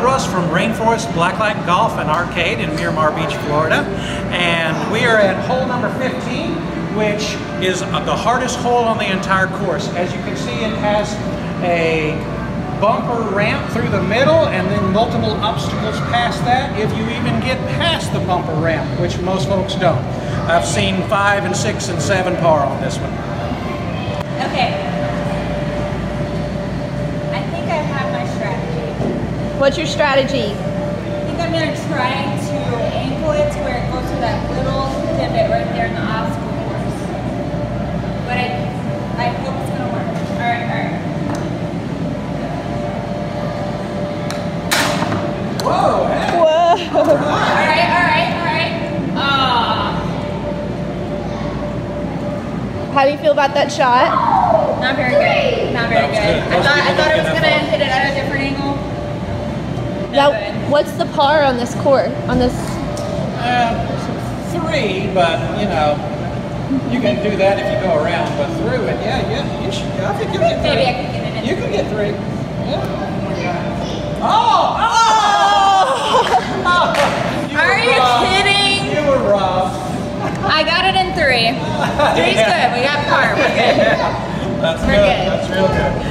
Russ from Rainforest Blacklight Golf and Arcade in Miramar Beach, Florida. And we are at hole number 15, which is the hardest hole on the entire course. As you can see, it has a bumper ramp through the middle and then multiple obstacles past that if you even get past the bumper ramp, which most folks don't. I've seen 5 and 6 and 7 par on this one. Okay. I think I have my strategy. What's your strategy? I think I'm going to try to angle it to where it goes to that little divot right there in the obstacle course. But I hope it's going to work. Alright, alright. Whoa! Hey. Whoa! Alright, alright, alright. How do you feel about that shot? Not very good. Not very good. I thought it was going to hit it at a different angle. Now, what's the par on this court? On this? 3, but you know, you can do that if you go around. But through it, yeah, you should. I think you'll get 3. Maybe I can get it in. You can get 3. Yeah. Oh! Are you kidding? You were robbed. I got it in 3. 3's good. We got par. We're good. That's We're good. good. That's real good.